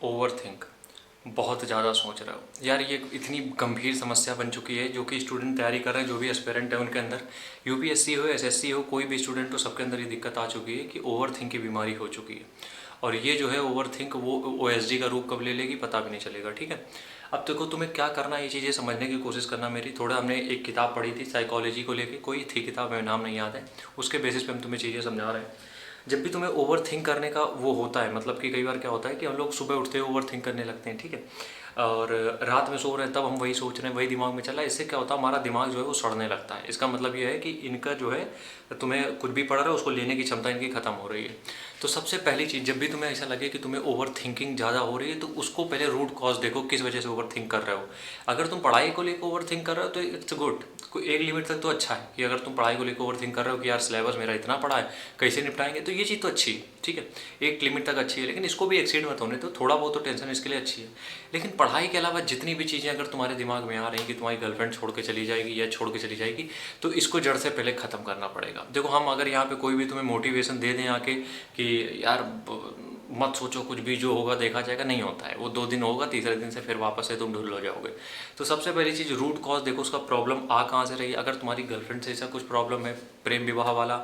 Overthink, बहुत ज़्यादा सोच रहे हो यार। ये इतनी गंभीर समस्या बन चुकी है जो कि स्टूडेंट तैयारी कर रहे हैं, जो भी एस्पिरेंट है उनके अंदर, यूपीएससी हो एसएससी हो, कोई भी स्टूडेंट हो, सबके अंदर ये दिक्कत आ चुकी है कि ओवरथिंक की बीमारी हो चुकी है। और ये जो है ओवरथिंक वो ओएसडी का रूप कब ले लेगी पता भी नहीं चलेगा। ठीक है, अब देखो तुम्हें क्या करना है, ये चीज़ें समझने की कोशिश करना मेरी। थोड़ा हमने एक किताब पढ़ी थी साइकोलॉजी को लेके, कोई थी किताब, मेरा नाम नहीं याद है, उसके बेसिस पे हम तुम्हें चीज़ें समझा रहे हैं। जब भी तुम्हें ओवर थिंक करने का वो होता है, मतलब कि कई बार क्या होता है कि हम लोग सुबह उठते हुए ओवर थिंक करने लगते हैं, ठीक है, और रात में सो रहे हैं तब हम वही सोच रहे हैं, वही दिमाग में चल रहा है। इससे क्या होता है, हमारा दिमाग जो है वो सड़ने लगता है। इसका मतलब ये है कि इनका जो है, तुम्हें कुछ भी पढ़ रहे हो उसको लेने की क्षमता इनकी खत्म हो रही है। तो सबसे पहली चीज़, जब भी तुम्हें ऐसा लगे कि तुम्हें ओवर थिंकिंग ज़्यादा हो रही है, तो उसको पहले रूट कॉज देखो, किस वजह से ओवर थिंक कर रहे हो। अगर तुम पढ़ाई को लेकर ओवर थिंक कर रहे हो तो इट्स गुड, एक लिमिट तक तो अच्छा है कि अगर तुम पढ़ाई को लेकर ओवर थिंक कर रहे हो कि यार सिलेबस मेरा इतना पड़ा है, कैसे निपटाएंगे, तो ये चीज़ तो अच्छी है, ठीक है, एक लिमिट तक अच्छी है, लेकिन इसको भी एक्सीड मत होने दो। थोड़ा बहुत तो टेंशन इसके लिए अच्छी है, लेकिन पढ़ाई के अलावा जितनी भी चीज़ें अगर तुम्हारे दिमाग में आ रही कि तुम्हारी गर्लफ्रेंड छोड़ के चली जाएगी या छोड़ के चली जाएगी, तो इसको जड़ से पहले ख़त्म करना पड़ेगा। देखो, हम अगर यहाँ पे कोई भी तुम्हें मोटिवेशन दे दें आके कि यार मत सोचो, कुछ भी जो होगा देखा जाएगा, नहीं होता है। वो 2 दिन होगा, तीसरे दिन से फिर वापस से तुम ढुल हो जाओगे। तो सबसे पहली चीज़, रूट कॉज देखो, उसका प्रॉब्लम आ कहाँ से रही है। अगर तुम्हारी गर्लफ्रेंड से ऐसा कुछ प्रॉब्लम है, प्रेम विवाह वाला,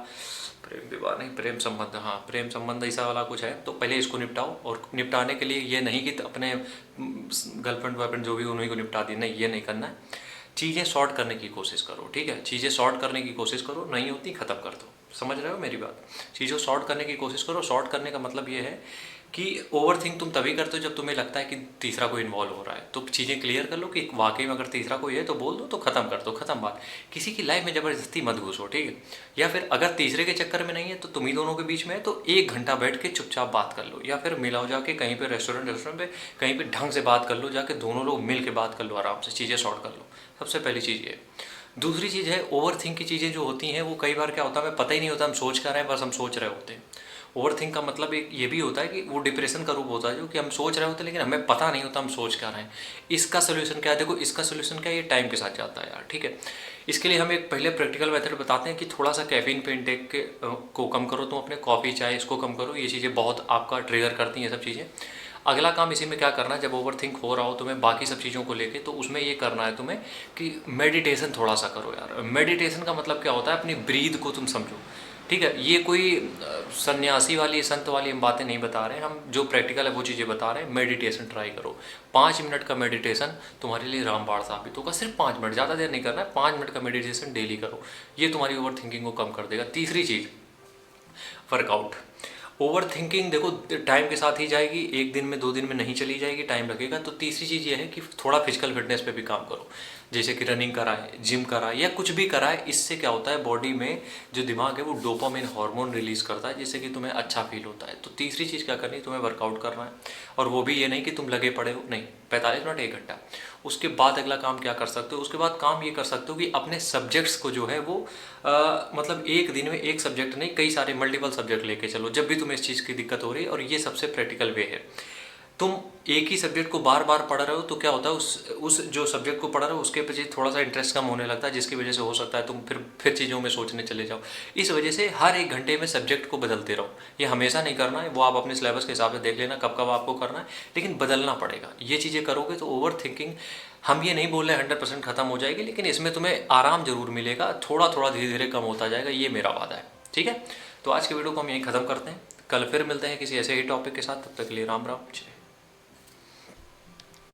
प्रेम विवाह नहीं, प्रेम संबंध, हाँ प्रेम संबंध ऐसा वाला कुछ है, तो पहले इसको निपटाओ। और निपटाने के लिए ये नहीं कि अपने गर्लफ्रेंड वर्लफ्रेंड जो भी उन्हीं को निपटा दी, नहीं, ये नहीं करना है। चीज़ें सॉर्ट करने की कोशिश करो, ठीक है, चीज़ें सॉर्ट करने की कोशिश करो, नहीं होती ख़त्म कर दो। समझ रहे हो मेरी बात? चीज़ों सॉर्ट करने की कोशिश करो। सॉर्ट करने का मतलब ये है कि ओवर थिंक तुम तभी करते हो जब तुम्हें लगता है कि तीसरा कोई इन्वॉल्व हो रहा है। तो चीज़ें क्लियर कर लो कि वाकई में अगर तीसरा कोई है तो बोल दो, तो ख़त्म कर दो, ख़त्म बात। किसी की लाइफ में ज़बरदस्ती मत घुसो, ठीक है। या फिर अगर तीसरे के चक्कर में नहीं है, तो तुम ही दोनों के बीच में है, तो 1 घंटा बैठ के चुपचाप बात कर लो, या फिर मिलाओ जाके कहीं पे रेस्टोरेंट पे कहीं पे ढंग से बात कर लो, जाके दोनों लोग मिल के बात कर लो, आराम से चीज़ें सॉर्ट कर लो। सबसे पहली चीज़ ये। दूसरी चीज़ है, ओवर थिंक की चीज़ें जो होती हैं वो कई बार क्या होता है, हमें पता ही नहीं होता हम सोच कर रहे हैं, बस हम सोच रहे होते हैं। ओवर थिंक का मतलब एक ये भी होता है कि वो डिप्रेशन का रूप होता है, जो कि हम सोच रहे होते हैं लेकिन हमें पता नहीं होता हम सोच क्या रहे हैं। इसका सोल्यूशन क्या है? देखो, इसका सोल्यूशन क्या है, ये टाइम के साथ जाता है यार, ठीक है। इसके लिए हम एक पहले प्रैक्टिकल मेथड बताते हैं कि थोड़ा सा कैफीन पे इंटेक को कम करो, तुम अपने कॉफ़ी चाय इसको कम करो। ये चीज़ें बहुत आपका ट्रिगर करती हैं, ये सब चीज़ें। अगला काम इसी में क्या करना है, जब ओवर थिंक हो रहा हो तुम्हें बाकी सब चीज़ों को लेके, तो उसमें ये करना है तुम्हें कि मेडिटेशन थोड़ा सा करो यार। मेडिटेशन का मतलब क्या होता है, अपनी ब्रीद को तुम समझो, ठीक है। ये कोई सन्यासी वाली संत वाली हम बातें नहीं बता रहे हैं, हम जो प्रैक्टिकल है वो चीज़ें बता रहे हैं। मेडिटेशन ट्राई करो, 5 मिनट का मेडिटेशन तुम्हारे लिए रामबाण साबित होगा। सिर्फ 5 मिनट, ज़्यादा देर नहीं करना है, 5 मिनट का मेडिटेशन डेली करो, ये तुम्हारी ओवर थिंकिंग को कम कर देगा। तीसरी चीज़, वर्कआउट। ओवर थिंकिंग देखो टाइम के साथ ही जाएगी, 1 दिन में 2 दिन में नहीं चली जाएगी, टाइम लगेगा। तो तीसरी चीज़ ये है कि थोड़ा फिजिकल फिटनेस पे भी काम करो, जैसे कि रनिंग कराए, जिम कराए, या कुछ भी कराए। इससे क्या होता है, बॉडी में जो दिमाग है वो डोपामिन हार्मोन रिलीज करता है, जिससे कि तुम्हें अच्छा फील होता है। तो तीसरी चीज़ क्या करनी है, तुम्हें वर्कआउट करना है। और वो भी ये नहीं कि तुम लगे पड़े हो, नहीं, 45 मिनट 1 घंटा। उसके बाद अगला काम क्या कर सकते हो, उसके बाद काम ये कर सकते हो कि अपने सब्जेक्ट्स को जो है वो मतलब एक दिन में एक सब्जेक्ट नहीं, कई सारे मल्टीपल सब्जेक्ट लेके चलो, जब भी तुम्हें इस चीज़ की दिक्कत हो रही है। और ये सबसे प्रैक्टिकल वे है। तुम एक ही सब्जेक्ट को बार बार पढ़ रहे हो तो क्या होता है, उस जो सब्जेक्ट को पढ़ रहे हो उसके पीछे थोड़ा सा इंटरेस्ट कम होने लगता है, जिसकी वजह से हो सकता है तुम फिर चीज़ों में सोचने चले जाओ। इस वजह से हर 1 घंटे में सब्जेक्ट को बदलते रहो। ये हमेशा नहीं करना है, वो आप अपने सिलेबस के हिसाब से देख लेना कब कब आपको करना है, लेकिन बदलना पड़ेगा। ये चीज़ें करोगे तो ओवर थिंकिंग, हम ये नहीं बोल रहे 100% ख़त्म हो जाएगी, लेकिन इसमें तुम्हें आराम जरूर मिलेगा, थोड़ा थोड़ा धीरे धीरे कम होता जाएगा, ये मेरा वादा है, ठीक है। तो आज की वीडियो को हम यहीं ख़त्म करते हैं, कल फिर मिलते हैं किसी ऐसे ही टॉपिक के साथ। तब तक के लिए राम राम, जय।